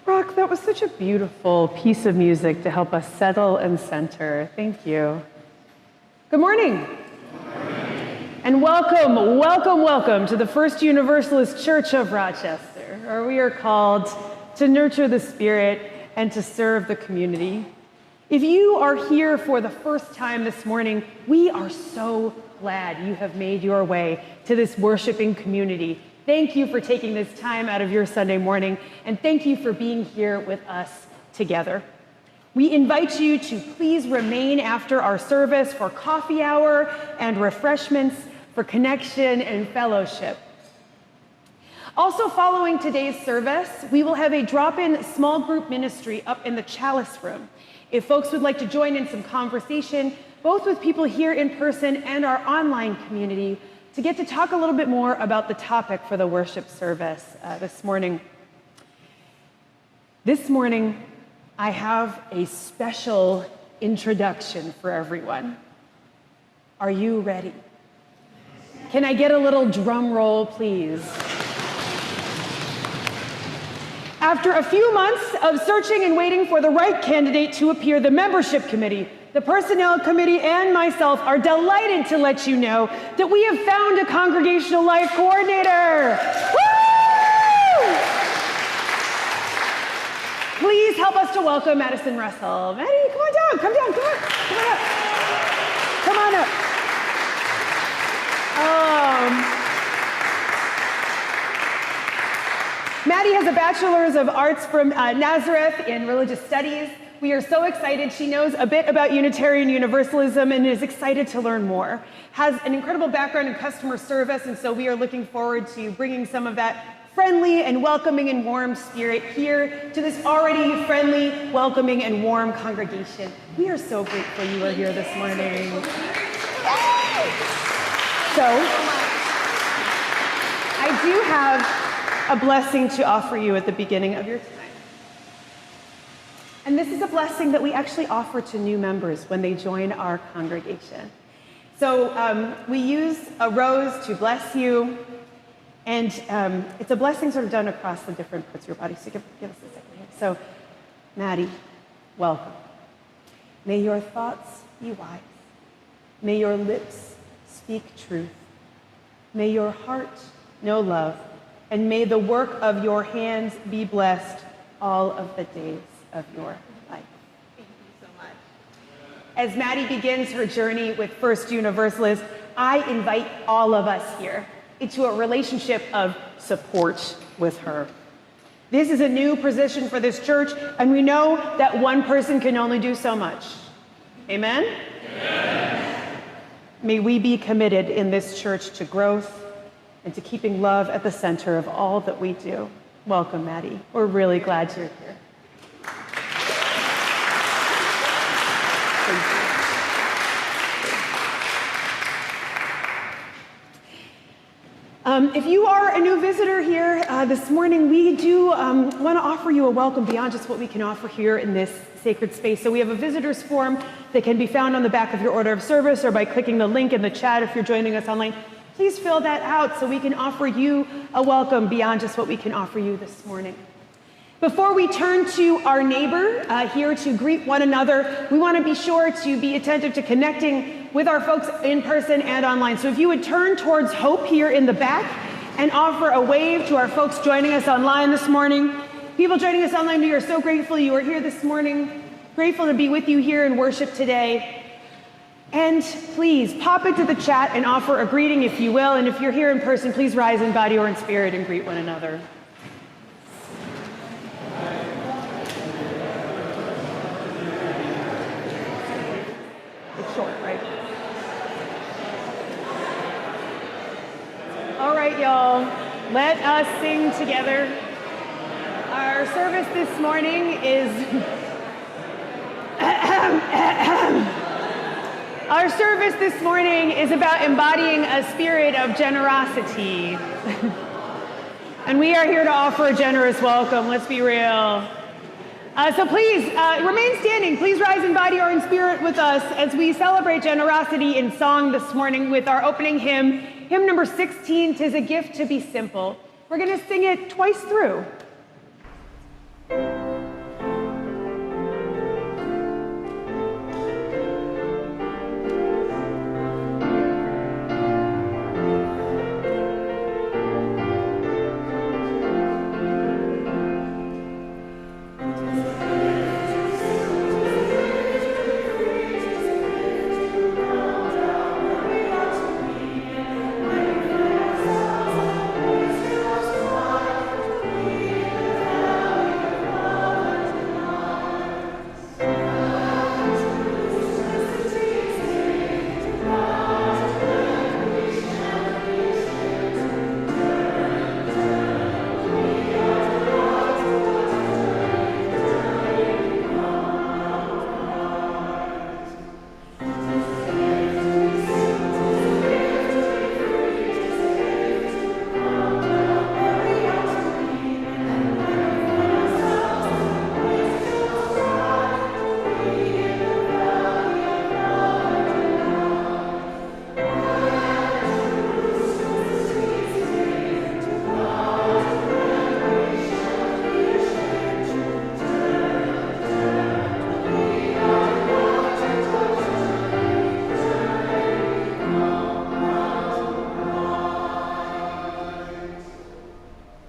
Rock, that was such a beautiful piece of music to help us settle and center. Thank you. Good morning. And welcome, welcome, welcome to the First Universalist Church of Rochester, where we are called to nurture the Spirit and to serve the community. If you are here for the first time this morning, we are so glad you have made your way to this worshiping community. Thank you for taking this time out of your Sunday morning, and thank you for being here with us together. We invite you to please remain after our service for coffee hour and refreshments, for connection and fellowship. Also following today's service, we will have a drop-in small group ministry up in the Chalice Room. If folks would like to join in some conversation, both with people here in person and our online community, to get to talk a little bit more about the topic for the worship service this morning. This morning, I have a special introduction for everyone. Are you ready? Can I get a little drum roll, please? After a few months of searching and waiting for the right candidate to appear, the membership committee, the personnel committee, and myself are delighted to let you know that we have found a congregational life coordinator. Woo! Please help us to welcome Madison Russell. Maddie, come on down, come down, come on, come on up. Come on up. Maddie has a Bachelor's of Arts from Nazareth in Religious Studies. We are so excited. She knows a bit about Unitarian Universalism and is excited to learn more. Has an incredible background in customer service, and so we are looking forward to bringing some of that friendly and welcoming and warm spirit here to this already friendly, welcoming, and warm congregation. We are so grateful you are here this morning. So, I do have a blessing to offer you at the beginning of your time. And this is a blessing that we actually offer to new members when they join our congregation. So we use a rose to bless you, and it's a blessing sort of done across the different parts of your body. So give us a second here. So, Maddie, welcome. May your thoughts be wise. May your lips speak truth. May your heart know love. And may the work of your hands be blessed all of the days of your life. Thank you so much. As Maddie begins her journey with First Universalist, I invite all of us here into a relationship of support with her. This is a new position for this church, and we know that one person can only do so much. Amen? Amen. May we be committed in this church to growth and to keeping love at the center of all that we do. Welcome, Maddie. We're really glad you're here. If you are a new visitor here this morning, we do want to offer you a welcome beyond just what we can offer here in this sacred space. So we have a visitor's form that can be found on the back of your order of service or by clicking the link in the chat if you're joining us online. Please fill that out so we can offer you a welcome beyond just what we can offer you this morning. Before we turn to our neighbor here to greet one another, we want to be sure to be attentive to connecting with our folks in person and online. So if you would turn towards Hope here in the back and offer a wave to our folks joining us online this morning. People joining us online, we are so grateful you are here this morning. Grateful to be with you here in worship today. And please pop into the chat and offer a greeting if you will. And if you're here in person, please rise in body or in spirit and greet one another. It's short, right? All right, y'all. Let us sing together. Our service this morning is... Our service this morning is about embodying a spirit of generosity. And we are here to offer a generous welcome, let's be real. So please remain standing. Please rise in body or in spirit with us as we celebrate generosity in song this morning with our opening hymn, hymn number 16, "'Tis a Gift to Be Simple." We're going to sing it twice through.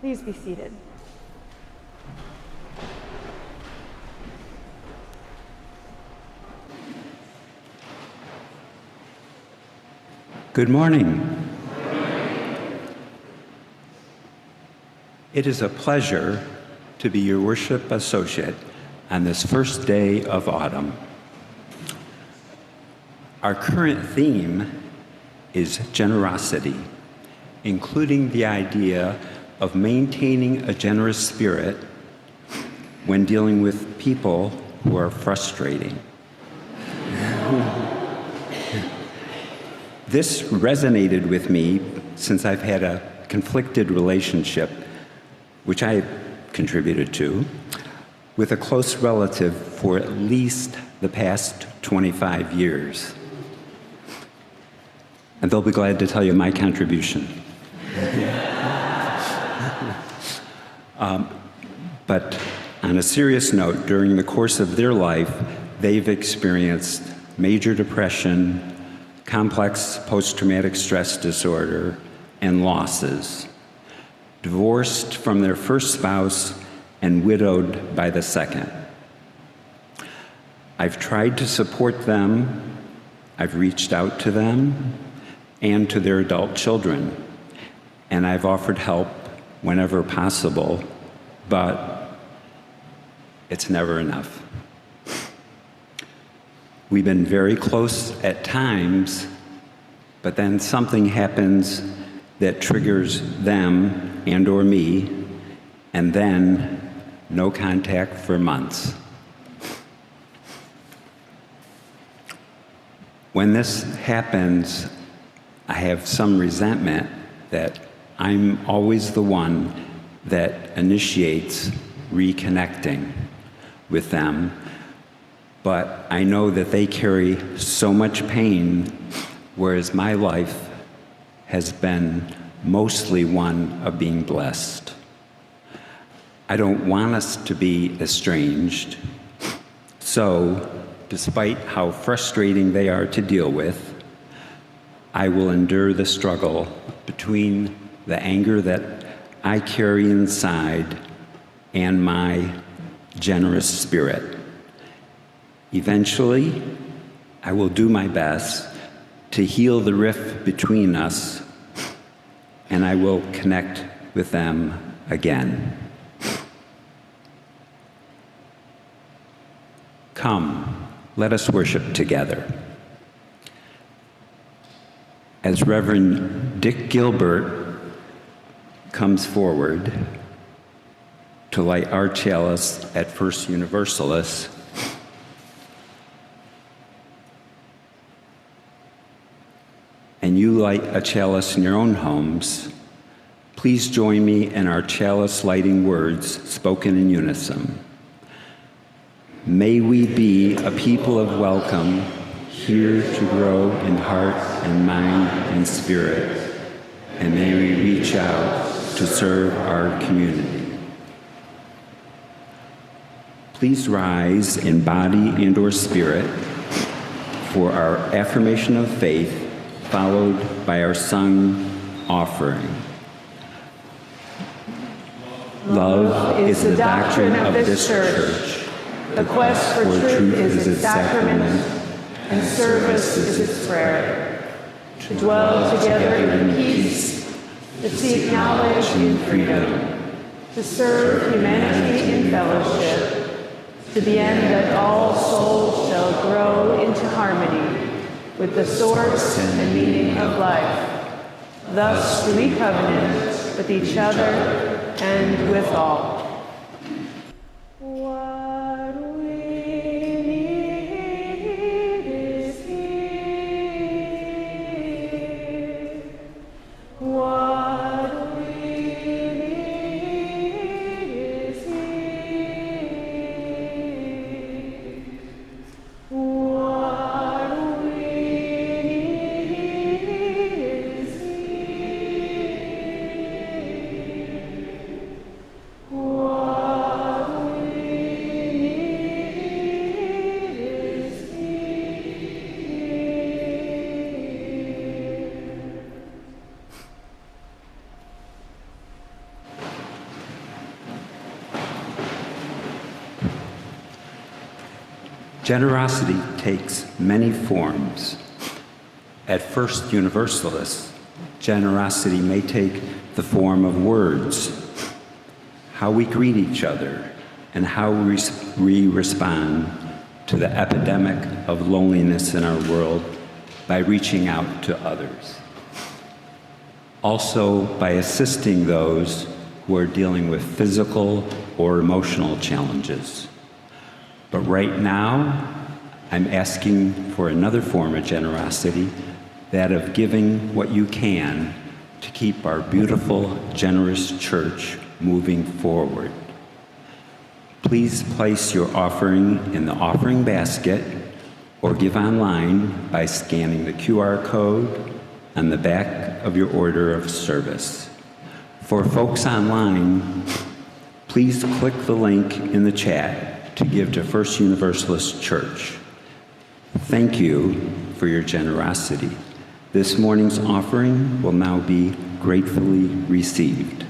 Please be seated. Good morning. It is a pleasure to be your worship associate on this first day of autumn. Our current theme is generosity, including the idea of maintaining a generous spirit when dealing with people who are frustrating. This resonated with me since I've had a conflicted relationship, which I contributed to, with a close relative for at least the past 25 years. And they'll be glad to tell you my contribution. But on a serious note, during the course of their life, they've experienced major depression, complex post-traumatic stress disorder, and losses, divorced from their first spouse and widowed by the second. I've tried to support them, I've reached out to them, and to their adult children, and I've offered help whenever possible, but it's never enough. We've been very close at times, but then something happens that triggers them and or me, and then no contact for months. When this happens, I have some resentment that I'm always the one that initiates reconnecting with them, but I know that they carry so much pain, whereas my life has been mostly one of being blessed. I don't want us to be estranged, so despite how frustrating they are to deal with, I will endure the struggle between the anger that I carry inside and my generous spirit. Eventually, I will do my best to heal the rift between us, and I will connect with them again. Come, let us worship together. As Reverend Dick Gilbert comes forward to light our chalice at First Universalist, and you light a chalice in your own homes, Please join me in our chalice lighting words spoken in unison. May we be a people of welcome, here to grow in heart and mind and spirit, and may we reach out to serve our community. Please rise in body and/or spirit for our affirmation of faith, followed by our sung offering. Love is the doctrine of this church. The quest for truth is its sacrament, and service is its prayer. To dwell together in peace, to seek knowledge in freedom, to serve humanity in fellowship, to the end that all souls shall grow into harmony with the source and meaning of life. Thus do we covenant with each other and with all. What we need is here. What we need is here. What we need is Generosity takes many forms. At First Universalist, generosity may take the form of words, how we greet each other, and how we respond to the epidemic of loneliness in our world by reaching out to others. Also, by assisting those who are dealing with physical or emotional challenges. But right now, I'm asking for another form of generosity, that of giving what you can to keep our beautiful, generous church moving forward. Please place your offering in the offering basket or give online by scanning the QR code on the back of your order of service. For folks online, please click the link in the chat to give to First Universalist Church. Thank you for your generosity. This morning's offering will now be gratefully received.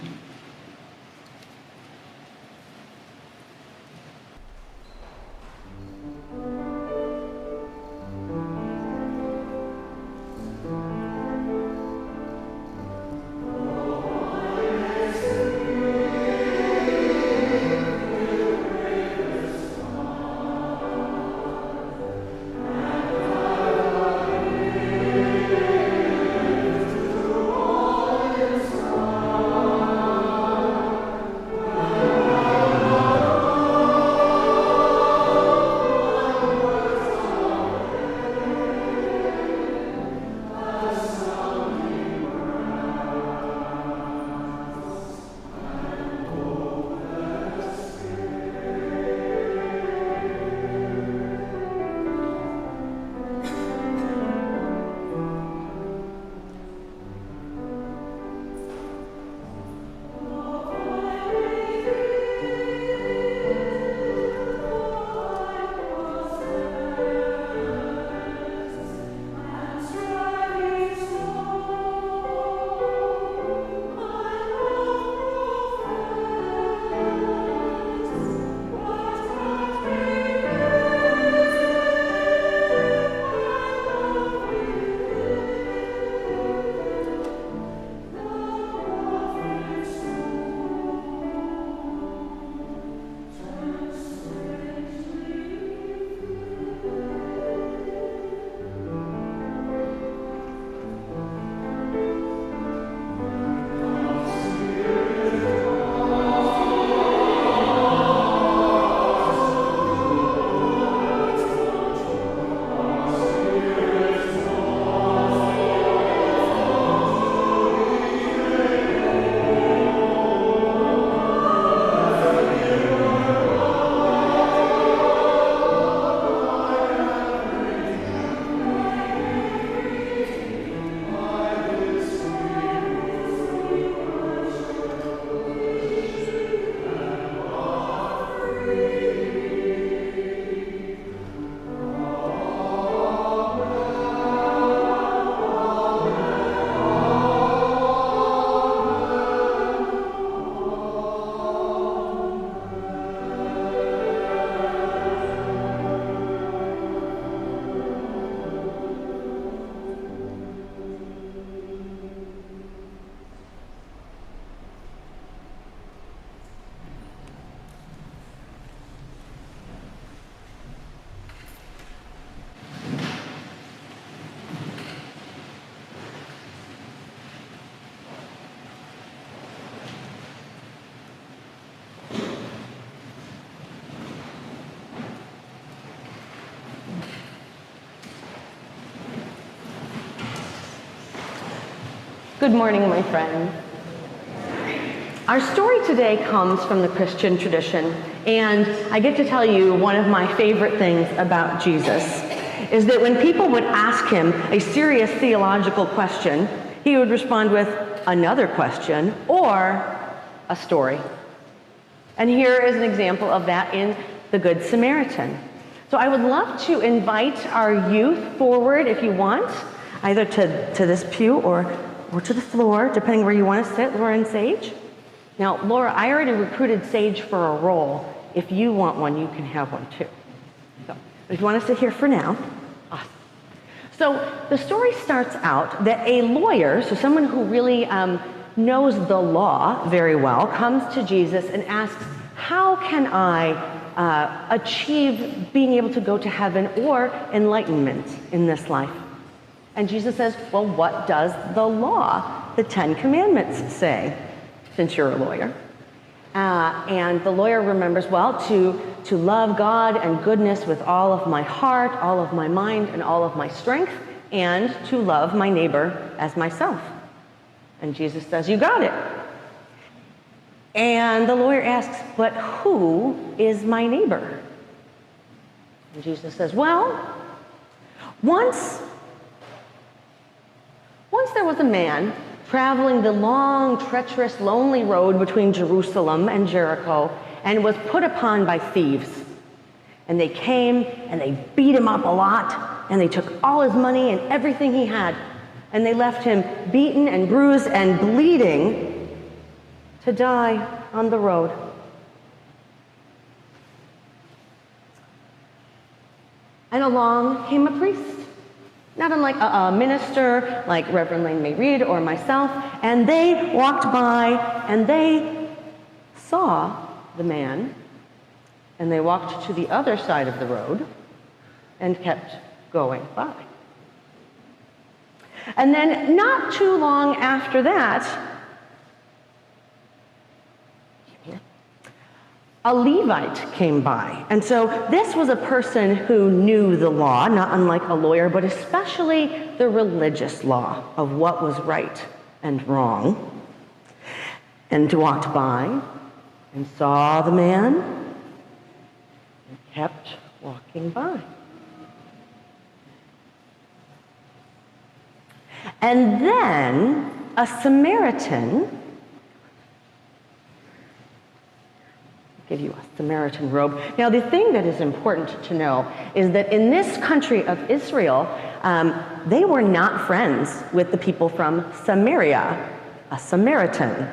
Good morning, my friends. Our story today comes from the Christian tradition, and I get to tell you one of my favorite things about Jesus is that when people would ask him a serious theological question, he would respond with another question or a story. And here is an example of that in the Good Samaritan. So I would love to invite our youth forward if you want, either to this pew or to the floor, depending where you want to sit, Laura and Sage. Now, Laura, I already recruited Sage for a role. If you want one, you can have one too. So, but if you want to sit here for now, awesome. So the story starts out that a lawyer, so someone who really knows the law very well, comes to Jesus and asks, how can I achieve being able to go to heaven or enlightenment in this life? And Jesus says, well, what does the law, the 10 Commandments, say, since you're a lawyer? And the lawyer remembers, well, to love God and goodness with all of my heart, all of my mind, and all of my strength, and to love my neighbor as myself. And Jesus says, you got it. And the lawyer asks, but who is my neighbor? And Jesus says, well, once there was a man traveling the long, treacherous, lonely road between Jerusalem and Jericho, and was put upon by thieves. And they came and they beat him up a lot, and they took all his money and everything he had, and they left him beaten and bruised and bleeding to die on the road. And along came a priest, not unlike a minister like Reverend Lane-Mairead or myself, and they walked by and they saw the man, and they walked to the other side of the road and kept going by. And then not too long after that, a Levite came by. And so this was a person who knew the law, not unlike a lawyer, but especially the religious law of what was right and wrong. And walked by and saw the man and kept walking by. And then a Samaritan, give you a Samaritan robe. Now, the thing that is important to know is that in this country of Israel, they were not friends with the people from Samaria, a Samaritan.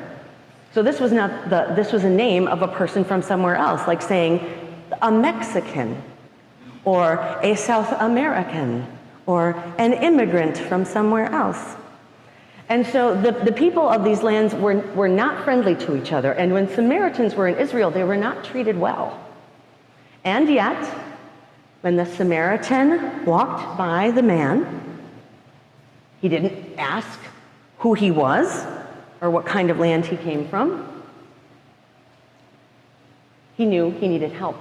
So this was a name of a person from somewhere else, like saying a Mexican, or a South American, or an immigrant from somewhere else. And so the people of these lands were not friendly to each other. And when Samaritans were in Israel, they were not treated well. And yet, when the Samaritan walked by the man, he didn't ask who he was or what kind of land he came from. He knew he needed help,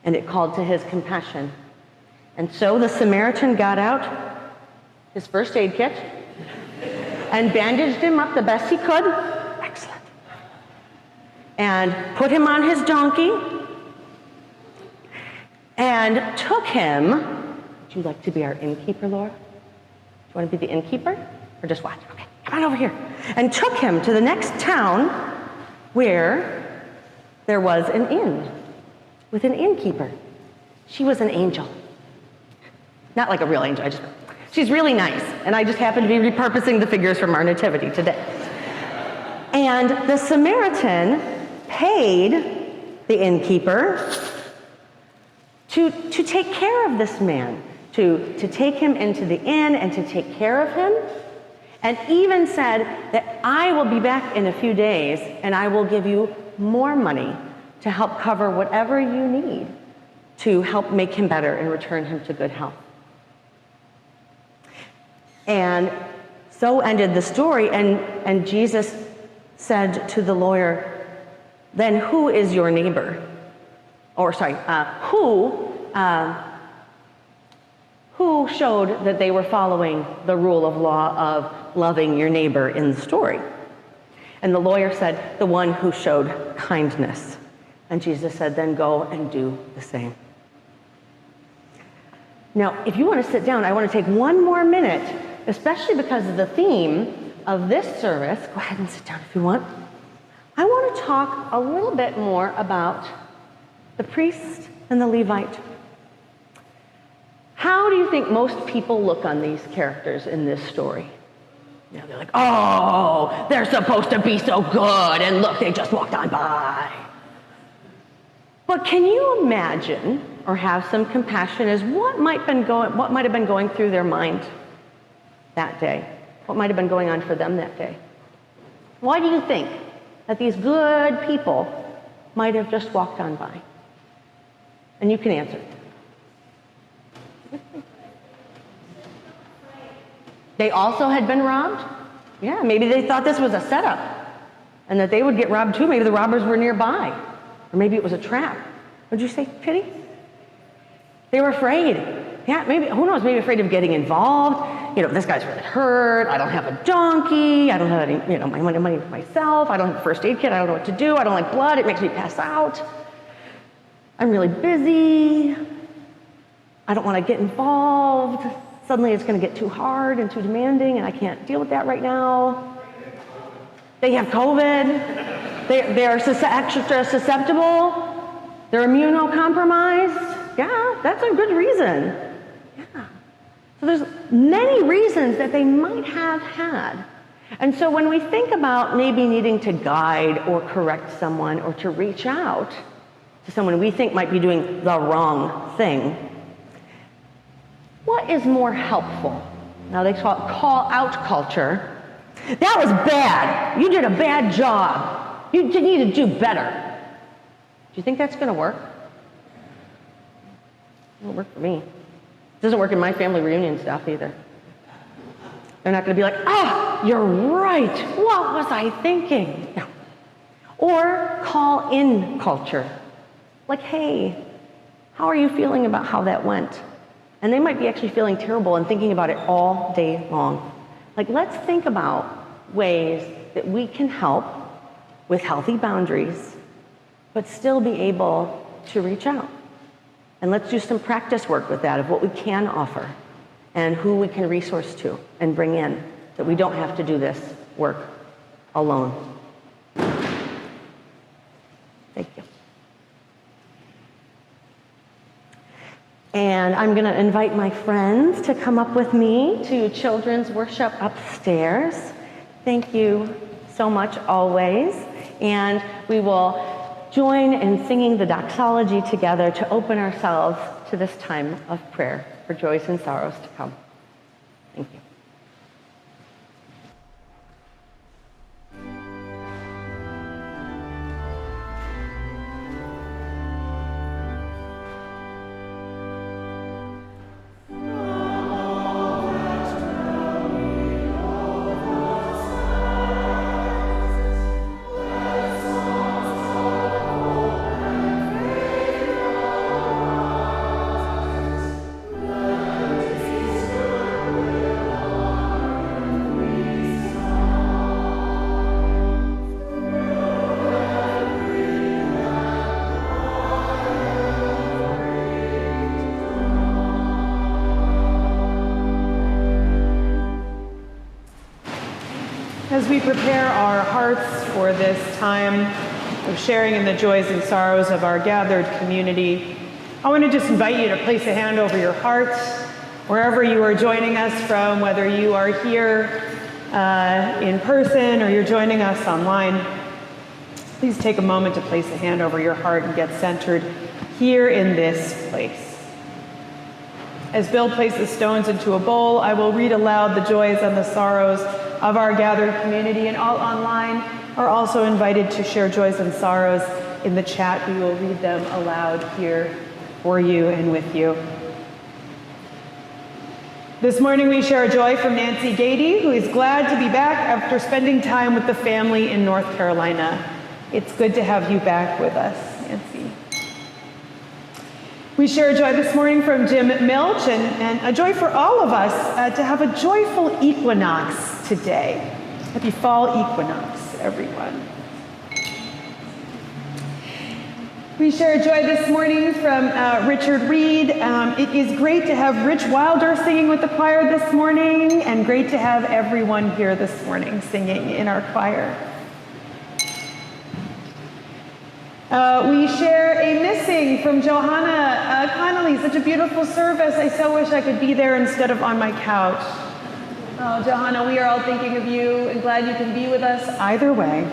and it called to his compassion. And so the Samaritan got out his first aid kit and bandaged him up the best he could. Excellent. And put him on his donkey and took him. Would you like to be our innkeeper, Laura? Do you want to be the innkeeper or just watch? Okay, come on over here. And took him to the next town where there was an inn with an innkeeper. She was an angel. Not like a real angel, she's really nice, and I just happen to be repurposing the figures from our nativity today. And the Samaritan paid the innkeeper to take care of this man, to take him into the inn and to take care of him, and even said that I will be back in a few days and I will give you more money to help cover whatever you need to help make him better and return him to good health. And so ended the story, and Jesus said to the lawyer, then who is your who showed that they were following the rule of law of loving your neighbor in the story? And the lawyer said, the one who showed kindness. And Jesus said, then go and do the same. Now, if you want to sit down, I want to take one more minute, especially because of the theme of this service. Go ahead and sit down if you want. I want to talk a little bit more about the priest and the Levite. How do you think most people look on these characters in this story? You know, they're like, oh, they're supposed to be so good, and look, they just walked on by. But can you imagine or have some compassion as what might have been going through their mind that day? What might have been going on for them that day? Why do you think that these good people might have just walked on by? And you can answer. They also had been robbed? Yeah, maybe they thought this was a setup and that they would get robbed too. Maybe the robbers were nearby. Or maybe it was a trap. What'd you say, Pity? They were afraid. Yeah, maybe, who knows, maybe afraid of getting involved. You know, this guy's really hurt. I don't have a donkey. I don't have any, my money for myself. I don't have a first aid kit. I don't know what to do. I don't like blood. It makes me pass out. I'm really busy. I don't want to get involved. Suddenly it's going to get too hard and too demanding, and I can't deal with that right now. They have COVID. They're extra susceptible. They're immunocompromised. Yeah, that's a good reason. Yeah. So there's many reasons that they might have had. And so when we think about maybe needing to guide or correct someone or to reach out to someone we think might be doing the wrong thing, what is more helpful? Now they call it call-out culture. That was bad. You did a bad job. You need to do better. Do you think that's going to work? It won't work for me. It doesn't work in my family reunion stuff either. They're not going to be like, you're right. What was I thinking? No. Or call-in culture. Like, hey, how are you feeling about how that went? And they might be actually feeling terrible and thinking about it all day long. Like, let's think about ways that we can help with healthy boundaries, but still be able to reach out. And let's do some practice work with that of what we can offer and who we can resource to and bring in, that we don't have to do this work alone. Thank you. And I'm going to invite my friends to come up with me to children's worship upstairs. Thank you so much always. And we will join in singing the doxology together to open ourselves to this time of prayer for joys and sorrows to come. Thank you. As we prepare our hearts for this time of sharing in the joys and sorrows of our gathered community, I want to just invite you to place a hand over your heart, wherever you are joining us from, whether you are here in person or you're joining us online. Please take a moment to place a hand over your heart and get centered here in this place. As Bill places stones into a bowl, I will read aloud the joys and the sorrows of our gathered community, and all online are also invited to share joys and sorrows in the chat. We will read them aloud here for you and with you. This morning we share a joy from Nancy Gady, who is glad to be back after spending time with the family in North Carolina. It's good to have you back with us, Nancy. We share a joy this morning from Jim Milch, and a joy for all of us to have a joyful equinox today. Happy fall equinox, everyone. We share a joy this morning from Richard Reed. It is great to have Rich Wilder singing with the choir this morning, and great to have everyone here this morning singing in our choir. We share a missing from Johanna Connolly. Such a beautiful service. I so wish I could be there instead of on my couch. Oh, Johanna, we are all thinking of you and glad you can be with us either way.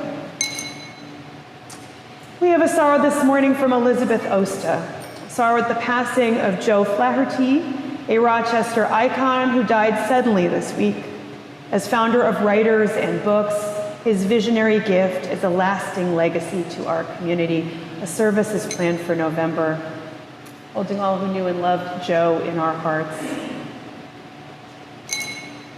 We have a sorrow this morning from Elizabeth Osta. Sorrow at the passing of Joe Flaherty, a Rochester icon who died suddenly this week. As founder of Writers and Books, his visionary gift is a lasting legacy to our community. A service is planned for November, holding all who knew and loved Joe in our hearts.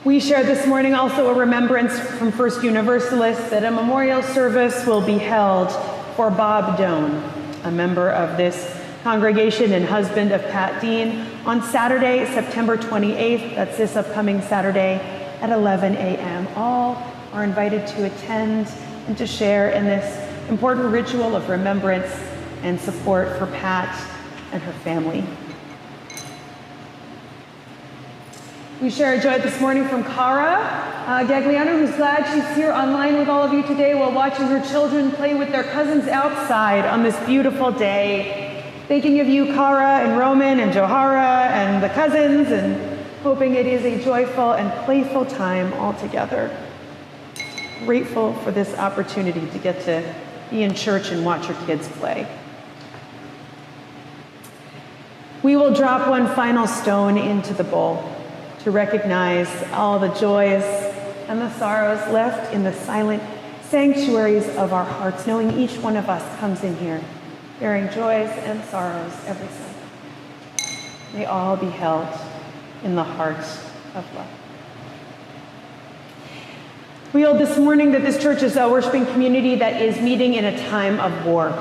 We share this morning also a remembrance from First Universalist that a memorial service will be held for Bob Doan, a member of this congregation and husband of Pat Dean, on Saturday, September 28th. That's this upcoming Saturday at 11 a.m. All are invited to attend and to share in this important ritual of remembrance and support for Pat and her family. We share a joy this morning from Cara Gagliano, who's glad she's here online with all of you today while watching her children play with their cousins outside on this beautiful day. Thinking of you, Cara and Roman and Johara and the cousins, and hoping it is a joyful and playful time all together. Grateful for this opportunity to get to be in church and watch your kids play. We will drop one final stone into the bowl to recognize all the joys and the sorrows left in the silent sanctuaries of our hearts, knowing each one of us comes in here bearing joys and sorrows every Sunday. May all be held in the heart of love. We hold this morning that this church is a worshiping community that is meeting in a time of war.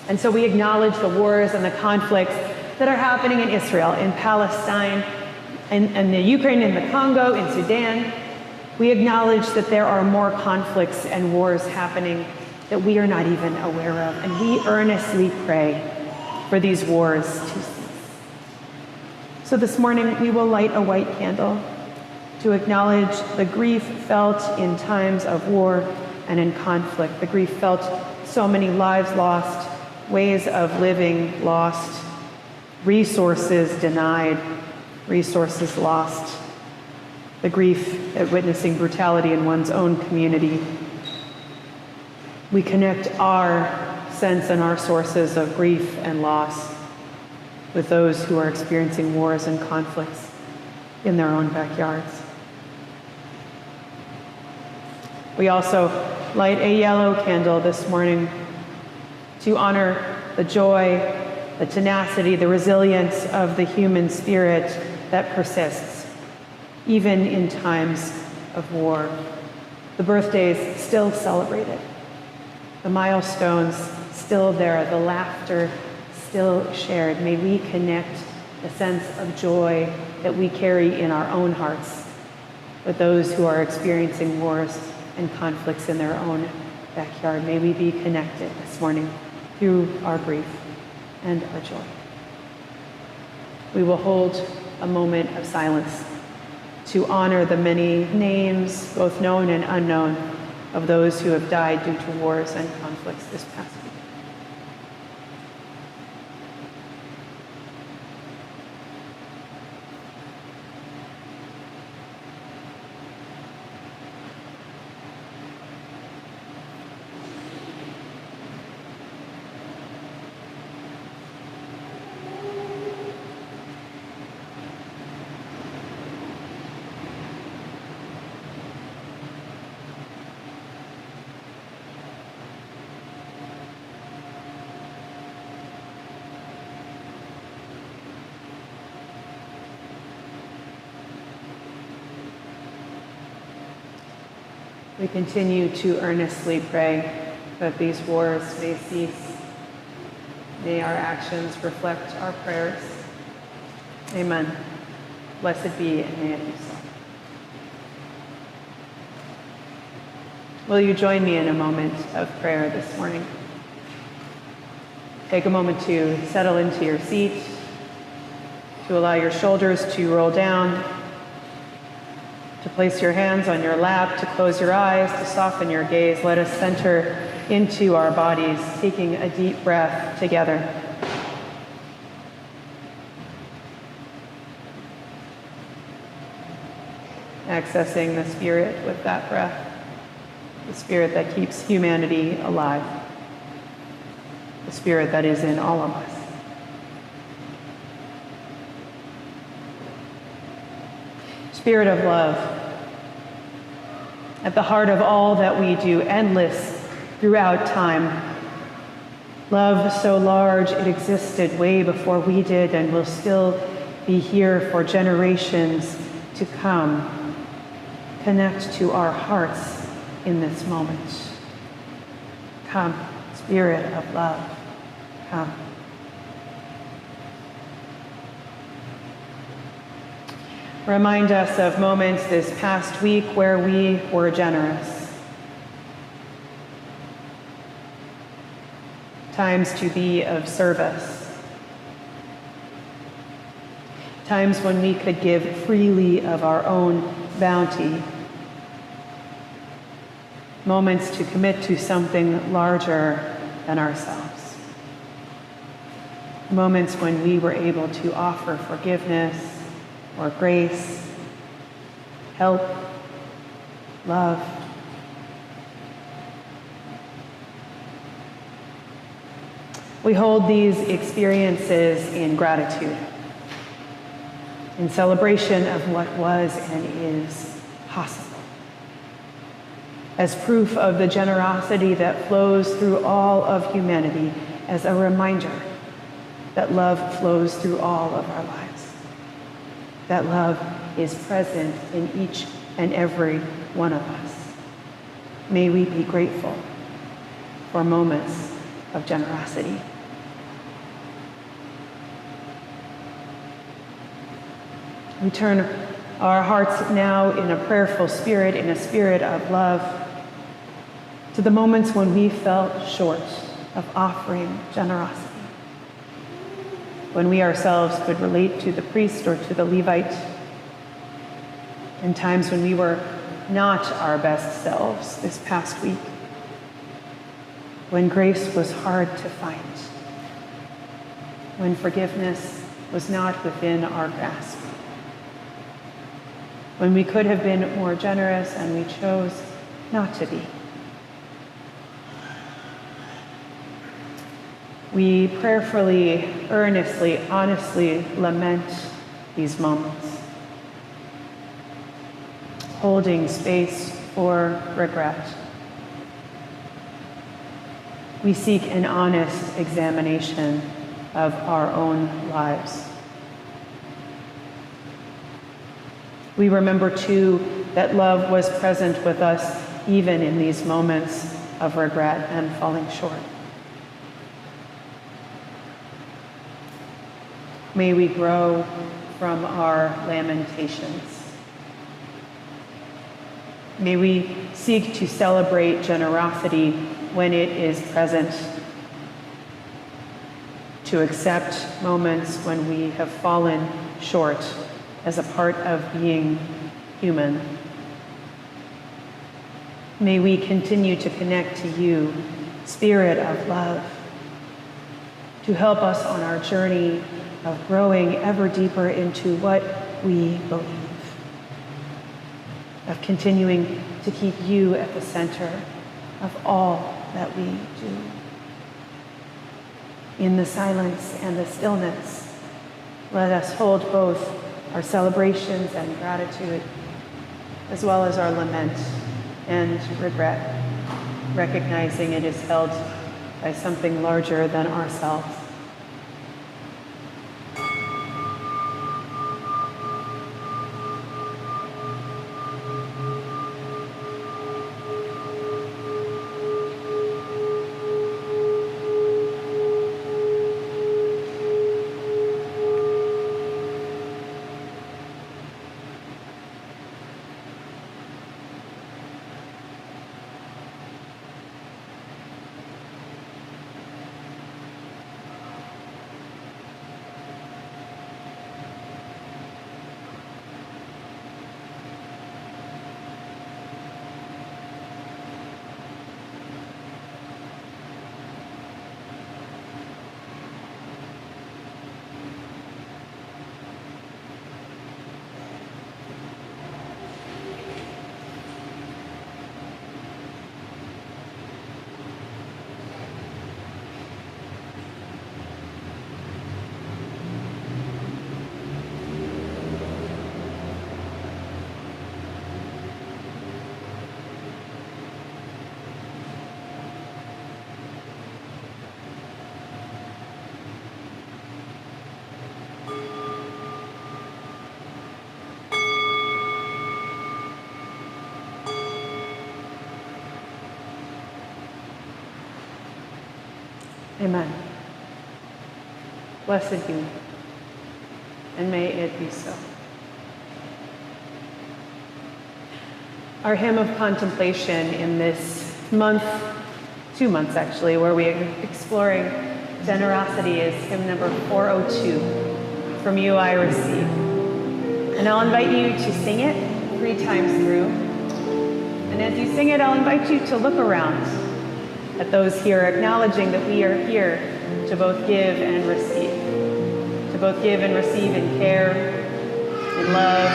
And so we acknowledge the wars and the conflicts that are happening in Israel, in Palestine, in the Ukraine, in the Congo, in Sudan. We acknowledge that there are more conflicts and wars happening that we are not even aware of. And we earnestly pray for these wars to cease. So this morning we will light a white candle to acknowledge the grief felt in times of war and in conflict, the grief felt so many lives lost, ways of living lost, resources denied, resources lost, the grief at witnessing brutality in one's own community. We connect our sense and our sources of grief and loss with those who are experiencing wars and conflicts in their own backyards. We also light a yellow candle this morning to honor the joy, the tenacity, the resilience of the human spirit that persists, even in times of war. The birthdays still celebrated, the milestones still there, the laughter still shared. May we connect the sense of joy that we carry in our own hearts with those who are experiencing wars and conflicts in their own backyard. May we be connected this morning through our grief and our joy. We will hold a moment of silence to honor the many names, both known and unknown, of those who have died due to wars and conflicts this past week. We continue to earnestly pray that these wars may cease, May our actions reflect our prayers. Amen. Blessed be, and may it be so. Will you join me in a moment of prayer this morning? Take a moment to settle into your seat, to allow your shoulders to roll down, to place your hands on your lap, to close your eyes, to soften your gaze. Let us center into our bodies, taking a deep breath together. Accessing the Spirit with that breath, the Spirit that keeps humanity alive, the Spirit that is in all of us. Spirit of love, at the heart of all that we do, endless throughout time. Love so large it existed way before we did and will still be here for generations to come. Connect to our hearts in this moment. Come, Spirit of love, come. Remind us of moments this past week where we were generous. Times to be of service. Times when we could give freely of our own bounty. Moments to commit to something larger than ourselves. Moments when we were able to offer forgiveness or grace, help, love. We hold these experiences in gratitude, in celebration of what was and is possible, as proof of the generosity that flows through all of humanity, as a reminder that love flows through all of our lives, that love is present in each and every one of us. May we be grateful for moments of generosity. We turn our hearts now in a prayerful spirit, in a spirit of love, to the moments when we felt short of offering generosity, when we ourselves could relate to the priest or to the Levite, in times when we were not our best selves this past week, when grace was hard to find, when forgiveness was not within our grasp, when we could have been more generous and we chose not to be. We prayerfully, earnestly, honestly lament these moments, holding space for regret. We seek an honest examination of our own lives. We remember, too, that love was present with us even in these moments of regret and falling short. May we grow from our lamentations. May we seek to celebrate generosity when it is present, to accept moments when we have fallen short as a part of being human. May we continue to connect to you, Spirit of love, to help us on our journey of growing ever deeper into what we believe, of continuing to keep you at the center of all that we do. In the silence and the stillness, let us hold both our celebrations and gratitude, as well as our lament and regret, recognizing it is held by something larger than ourselves. Amen. Blessed be, and may it be so. Our hymn of contemplation in this month, 2 months actually, where we are exploring generosity is hymn number 402, From You I Receive. And I'll invite you to sing it 3 times through. And as you sing it, I'll invite you to look around at those here, acknowledging that we are here to both give and receive. To both give and receive in care, in love,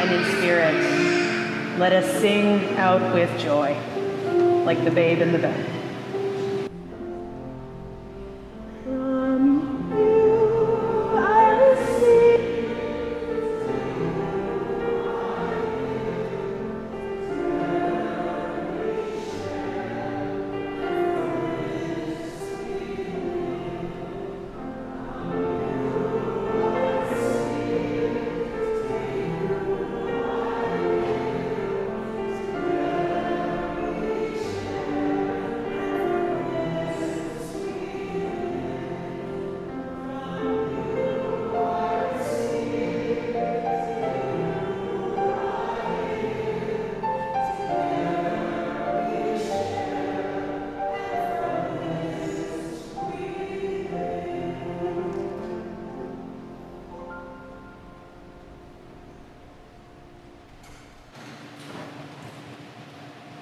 and in spirit. Let us sing out with joy, like the babe in the bed. From you I receive.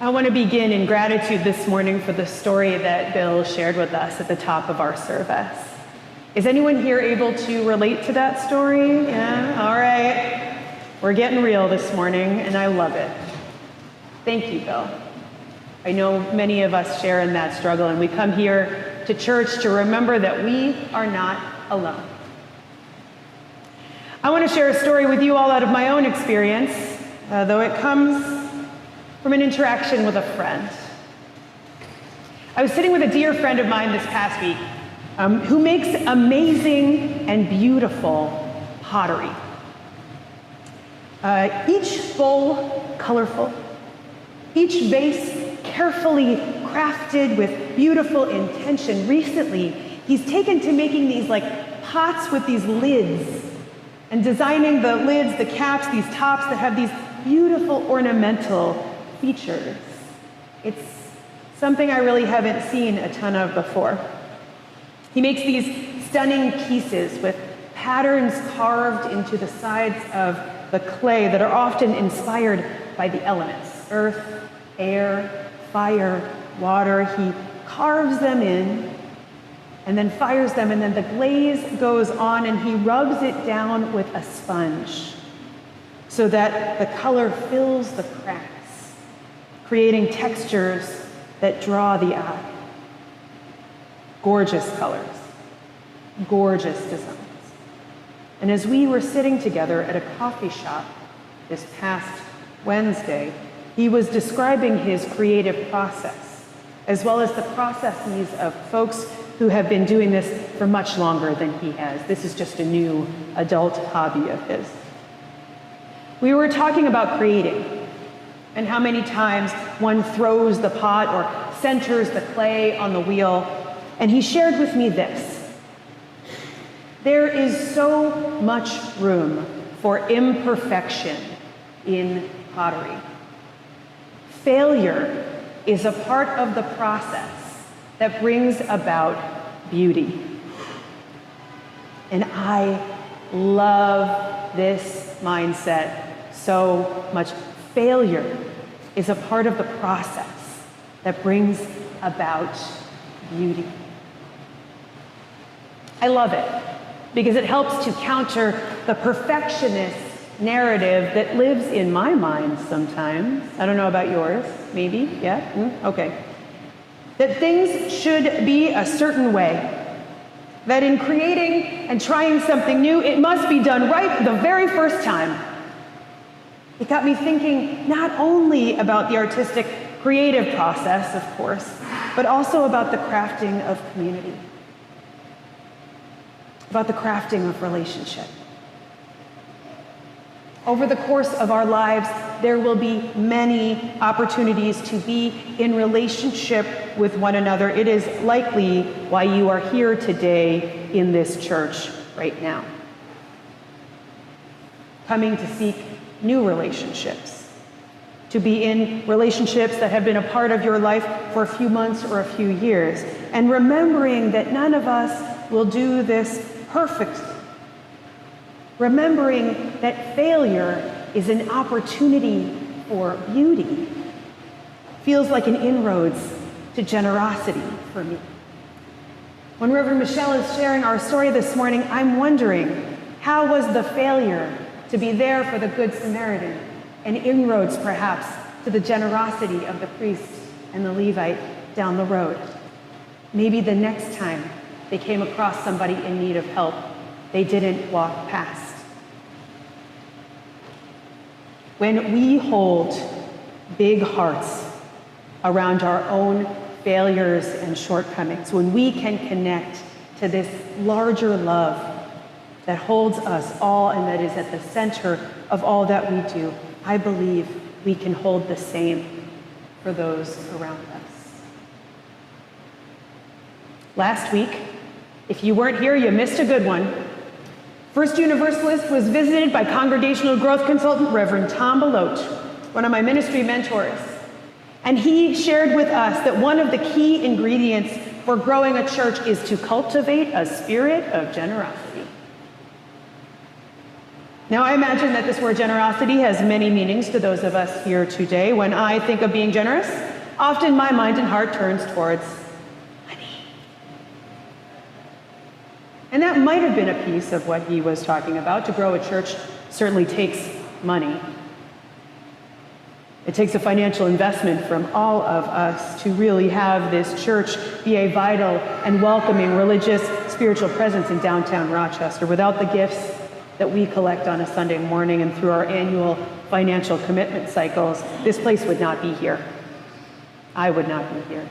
I want to begin in gratitude this morning for the story that Bill shared with us at the top of our service. Is anyone here able to relate to that story? Yeah? All right. We're getting real this morning, and I love it. Thank you, Bill. I know many of us share in that struggle, and we come here to church to remember that we are not alone. I want to share a story with you all out of my own experience, though it comes from an interaction with a friend. I was sitting with a dear friend of mine this past week who makes amazing and beautiful pottery. Each bowl colorful, each vase carefully crafted with beautiful intention. Recently, he's taken to making these pots with these lids and designing the lids, the caps, these tops that have these beautiful ornamental features. It's something I really haven't seen a ton of before. He makes these stunning pieces with patterns carved into the sides of the clay that are often inspired by the elements: earth, air, fire, water. He carves them in and then fires them, and then the glaze goes on and he rubs it down with a sponge so that the color fills the cracks, creating textures that draw the eye. Gorgeous colors, gorgeous designs. And as we were sitting together at a coffee shop this past Wednesday, he was describing his creative process, as well as the processes of folks who have been doing this for much longer than he has. This is just a new adult hobby of his. We were talking about creating, and how many times one throws the pot or centers the clay on the wheel. And he shared with me this: there is so much room for imperfection in pottery. Failure is a part of the process that brings about beauty. And I love this mindset so much. Failure is a part of the process that brings about beauty. I love it because it helps to counter the perfectionist narrative that lives in my mind sometimes. I don't know about yours, maybe, yeah? Okay. That things should be a certain way. That in creating and trying something new, it must be done right the very first time. It got me thinking not only about the artistic, creative process, of course, but also about the crafting of community, about the crafting of relationship. Over the course of our lives, there will be many opportunities to be in relationship with one another. It is likely why you are here today in this church right now, coming to seek new relationships, to be in relationships that have been a part of your life for a few months or a few years, and remembering that none of us will do this perfectly. Remembering that failure is an opportunity for beauty feels like an inroads to generosity for me. When Reverend Michelle is sharing our story this morning, I'm wondering, how was the failure to be there for the Good Samaritan an inroads perhaps to the generosity of the priest and the Levite down the road? Maybe the next time they came across somebody in need of help, they didn't walk past. When we hold big hearts around our own failures and shortcomings, when we can connect to this larger love that holds us all and that is at the center of all that we do, I believe we can hold the same for those around us. Last week, if you weren't here, you missed a good one. First Universalist was visited by congregational growth consultant Reverend Tom Belote, one of my ministry mentors. And he shared with us that one of the key ingredients for growing a church is to cultivate a spirit of generosity. Now, I imagine that this word generosity has many meanings to those of us here today. When I think of being generous, often my mind and heart turns towards money. And that might have been a piece of what he was talking about. To grow a church certainly takes money. It takes a financial investment from all of us to really have this church be a vital and welcoming religious, spiritual presence in downtown Rochester. Without the gifts that we collect on a Sunday morning and through our annual financial commitment cycles, this place would not be here. I would not be here.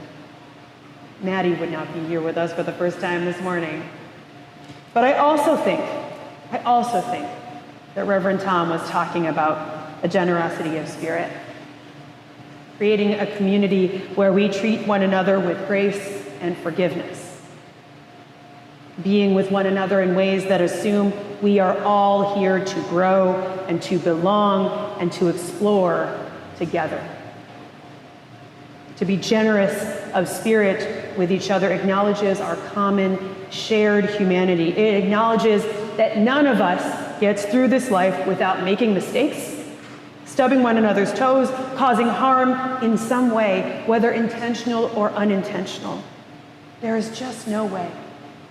Maddie would not be here with us for the first time this morning. But I also think that Reverend Tom was talking about a generosity of spirit, creating a community where we treat one another with grace and forgiveness, being with one another in ways that assume we are all here to grow and to belong and to explore together. To be generous of spirit with each other acknowledges our common shared humanity. It acknowledges that none of us gets through this life without making mistakes, stubbing one another's toes, causing harm in some way, whether intentional or unintentional. There is just no way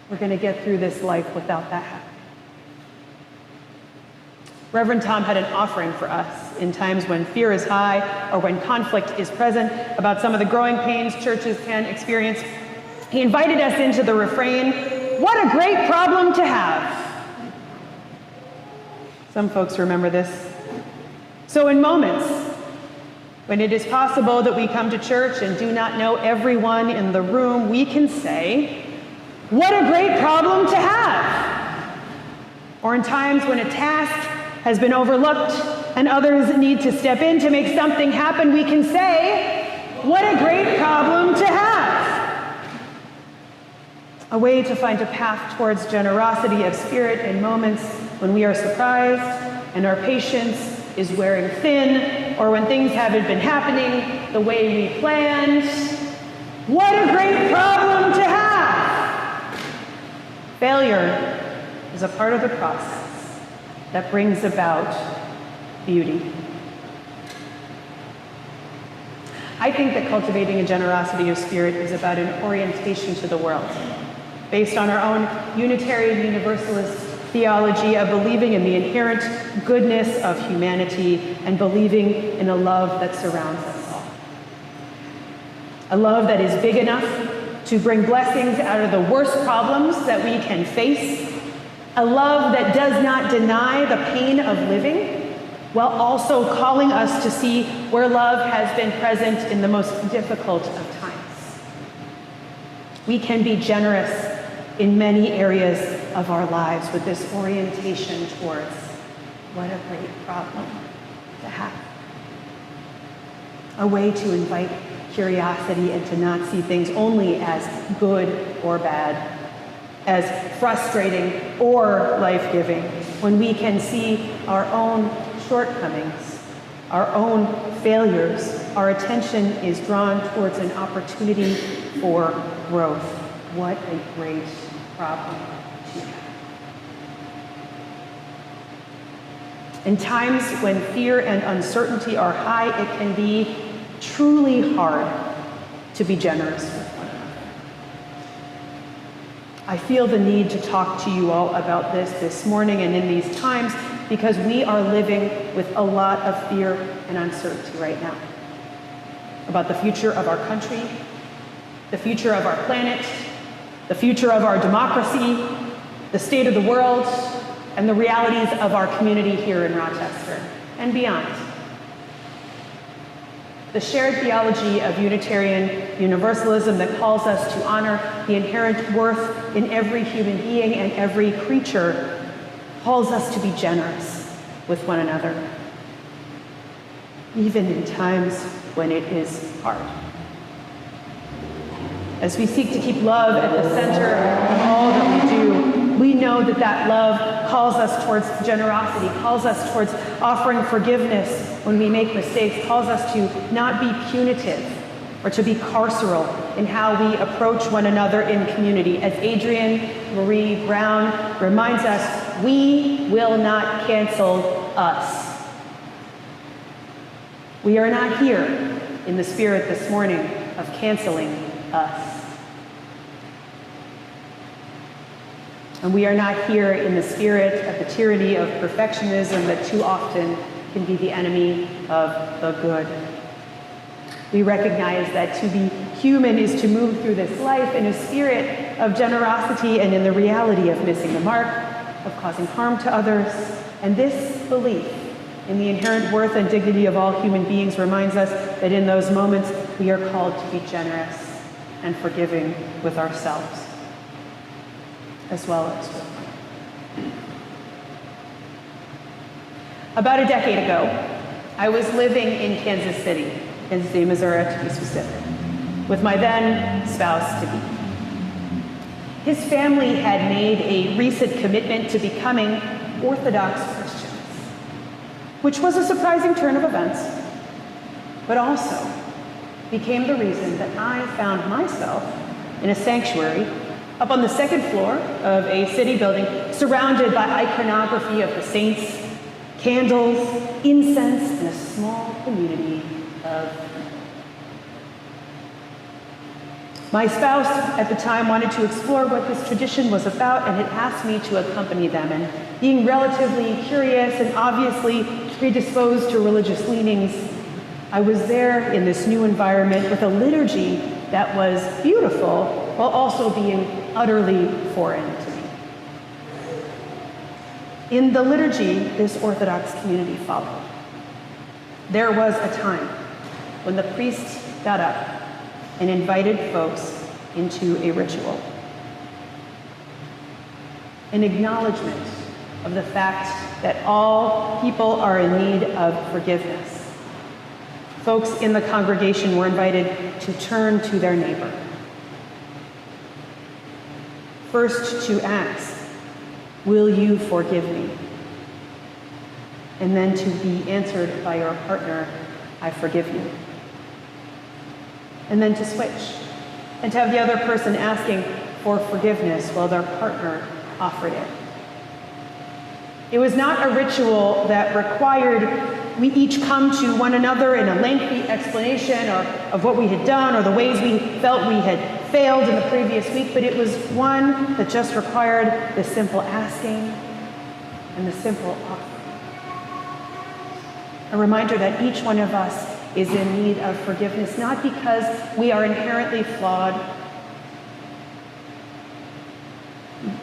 we're going to get through this life without that happening. Reverend Tom had an offering for us in times when fear is high or when conflict is present about some of the growing pains churches can experience. He invited us into the refrain, "What a great problem to have." Some folks remember this. So in moments when it is possible that we come to church and do not know everyone in the room, we can say, "What a great problem to have." Or in times when a task has been overlooked and others need to step in to make something happen, we can say, "What a great problem to have." A way to find a path towards generosity of spirit in moments when we are surprised and our patience is wearing thin, or when things haven't been happening the way we planned. What a great problem to have! Failure is a part of the process that brings about beauty. I think that cultivating a generosity of spirit is about an orientation to the world, based on our own Unitarian Universalist theology of believing in the inherent goodness of humanity and believing in a love that surrounds us all. A love that is big enough to bring blessings out of the worst problems that we can face. A love that does not deny the pain of living, while also calling us to see where love has been present in the most difficult of times. We can be generous in many areas of our lives with this orientation towards What a great problem to have. A way to invite curiosity and to not see things only as good or bad, as frustrating or life-giving, when we can see our own shortcomings, our own failures. Our attention is drawn towards an opportunity for growth. What a great problem to have. In times when fear and uncertainty are high, it can be truly hard to be generous with one another. I feel the need to talk to you all about this morning and in these times because we are living with a lot of fear and uncertainty right now about the future of our country, the future of our planet, the future of our democracy, the state of the world, and the realities of our community here in Rochester and beyond. The shared theology of Unitarian Universalism that calls us to honor the inherent worth in every human being and every creature calls us to be generous with one another, even in times when it is hard. As we seek to keep love at the center of all that we do, we know that that love calls us towards generosity, calls us towards offering forgiveness when we make mistakes, calls us to not be punitive or to be carceral in how we approach one another in community. As Adrienne Marie Brown reminds us, we will not cancel us. We are not here in the spirit this morning of canceling us. And we are not here in the spirit of the tyranny of perfectionism that too often can be the enemy of the good. We recognize that to be human is to move through this life in a spirit of generosity and in the reality of missing the mark, of causing harm to others. And this belief in the inherent worth and dignity of all human beings reminds us that in those moments we are called to be generous and forgiving with ourselves, as well as with one. About a decade ago, I was living in Kansas City, Missouri to be specific, with my then spouse-to-be. His family had made a recent commitment to becoming Orthodox Christians, which was a surprising turn of events, but also became the reason that I found myself in a sanctuary up on the second floor of a city building, surrounded by iconography of the saints, candles, incense, and a small community of people. My spouse at the time wanted to explore what this tradition was about and had asked me to accompany them. And being relatively curious and obviously predisposed to religious leanings, I was there in this new environment with a liturgy that was beautiful while also being utterly foreign to me. In the liturgy, this Orthodox community followed. There was a time when the priest got up and invited folks into a ritual, an acknowledgement of the fact that all people are in need of forgiveness. Folks in the congregation were invited to turn to their neighbor. First to ask, will you forgive me? And then to be answered by your partner, I forgive you. And then to switch, and to have the other person asking for forgiveness while their partner offered it. It was not a ritual that required we each come to one another in a lengthy explanation of what we had done or the ways we felt we had failed in the previous week, but it was one that just required the simple asking and the simple offering. A reminder that each one of us is in need of forgiveness, not because we are inherently flawed,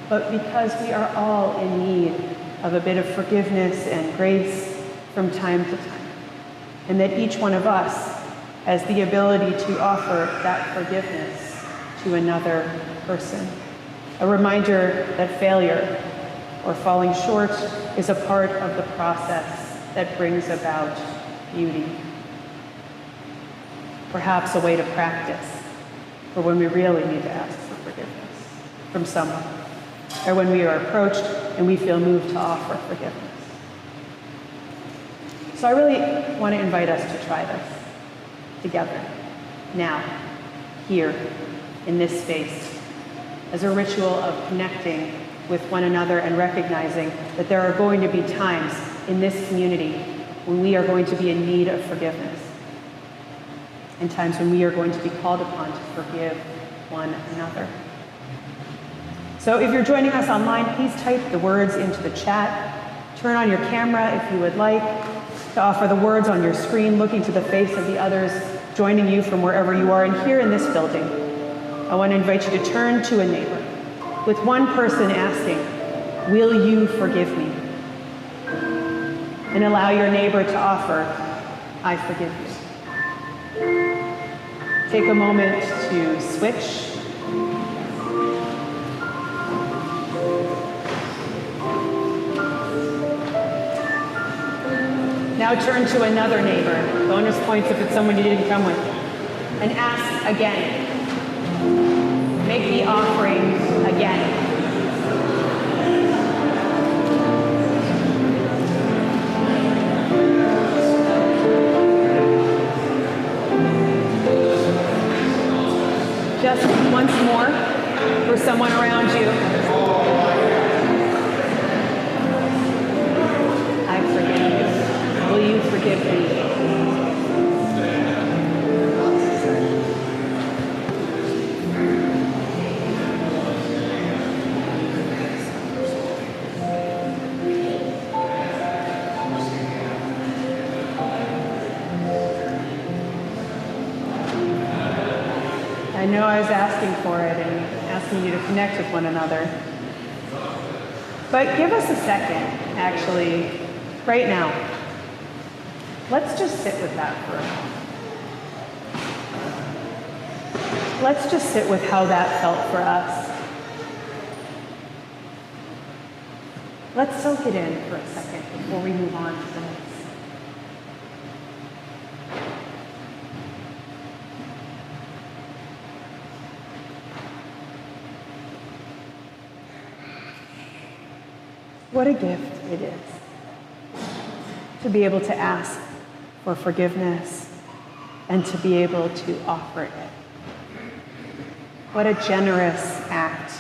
but because we are all in need of a bit of forgiveness and grace from time to time. And that each one of us has the ability to offer that forgiveness to another person. A reminder that failure or falling short is a part of the process that brings about beauty. Perhaps a way to practice for when we really need to ask for forgiveness from someone, or when we are approached and we feel moved to offer forgiveness. So I really want to invite us to try this together, now, here, in this space, as a ritual of connecting with one another and recognizing that there are going to be times in this community when we are going to be in need of forgiveness, and times when we are going to be called upon to forgive one another. So if you're joining us online, please type the words into the chat. Turn on your camera if you would like to offer the words on your screen, looking to the face of the others joining you from wherever you are. And here in this building, I want to invite you to turn to a neighbor with one person asking, "Will you forgive me?" And allow your neighbor to offer, "I forgive you." Take a moment to switch. Now turn to another neighbor, bonus points if it's someone you didn't come with, and ask again. Make the offering again. Just once more for someone around you. I forgive you. Will you forgive me? I know I was asking for it and asking you to connect with one another. But give us a second, actually, right now. Let's just sit with that for a moment. Let's just sit with how that felt for us. Let's soak it in for a second before we move on to the next. What a gift it is to be able to ask for forgiveness and to be able to offer it. What a generous act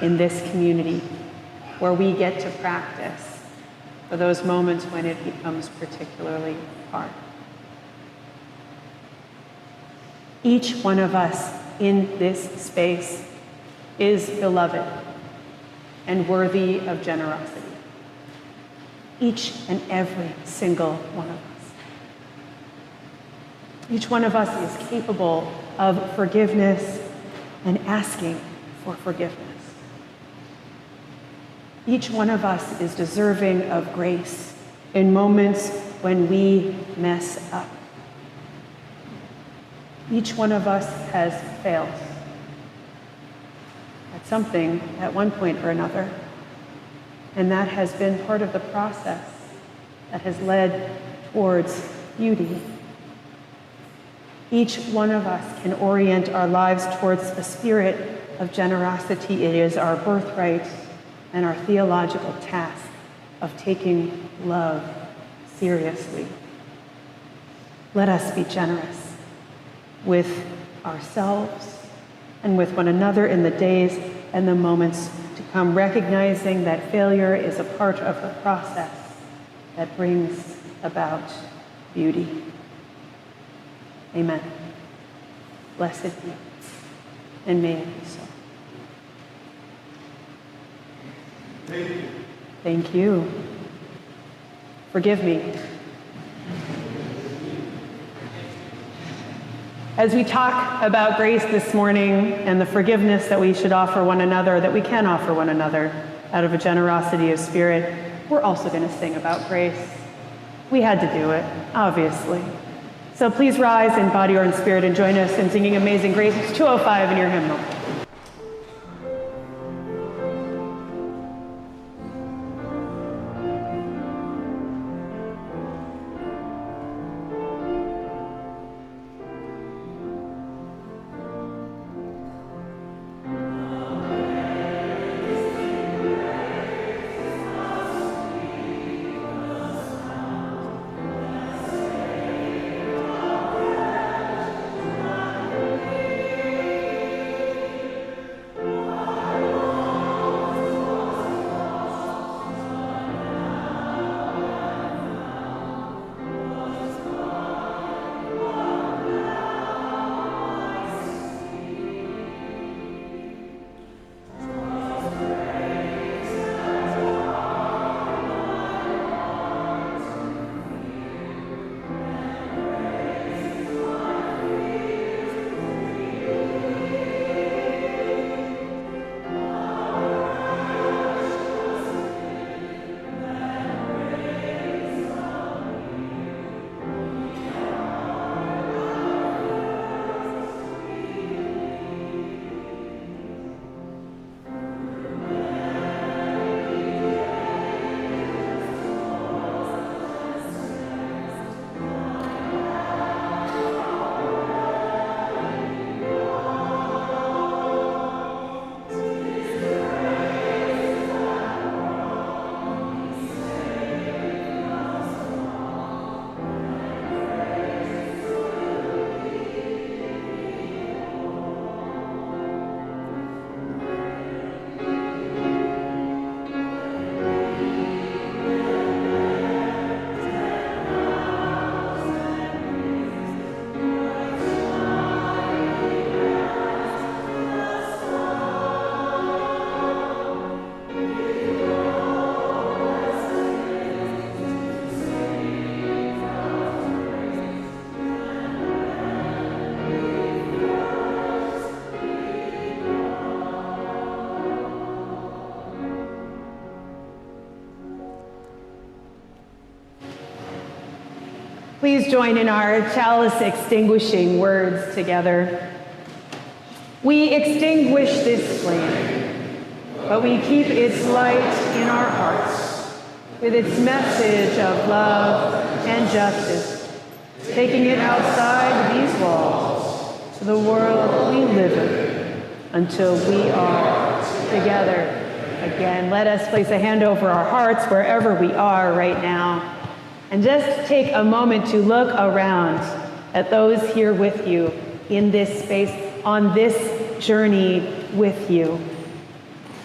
in this community where we get to practice for those moments when it becomes particularly hard. Each one of us in this space is beloved and worthy of generosity. Each and every single one of us. Each one of us is capable of forgiveness and asking for forgiveness. Each one of us is deserving of grace in moments when we mess up. Each one of us has failed at something at one point or another. And that has been part of the process that has led towards beauty. Each one of us can orient our lives towards a spirit of generosity. It is our birthright and our theological task of taking love seriously. Let us be generous with ourselves and with one another in the days and the moments to come, recognizing that failure is a part of the process that brings about beauty. Amen. Blessed be, and may it be so. Thank you. Forgive me. As we talk about grace this morning and the forgiveness that we should offer one another, that we can offer one another out of a generosity of spirit, we're also going to sing about grace. We had to do it, obviously. So please rise in body or in spirit and join us in singing Amazing Grace. It's 2:05 in your hymnal. Please join in our chalice extinguishing words together. We extinguish this flame, but we keep its light in our hearts with its message of love and justice, taking it outside these walls to the world we live in until we are together again. Let us place a hand over our hearts wherever we are right now. And just take a moment to look around at those here with you in this space, on this journey with you.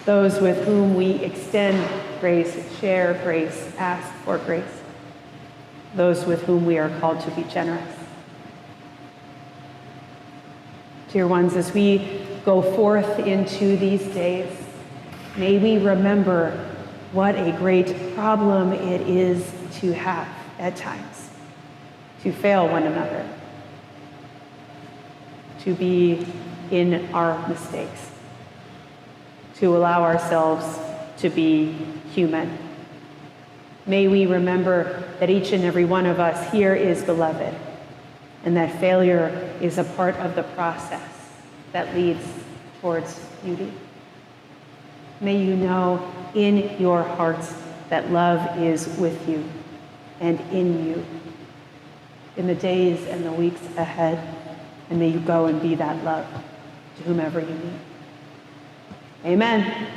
Those with whom we extend grace, share grace, ask for grace. Those with whom we are called to be generous. Dear ones, as we go forth into these days, may we remember what a great problem it is to have at times, to fail one another, to be in our mistakes, to allow ourselves to be human. May we remember that each and every one of us here is beloved, and that failure is a part of the process that leads towards beauty. May you know in your hearts that love is with you and in you in the days and the weeks ahead, and may you go and be that love to whomever you meet. Amen.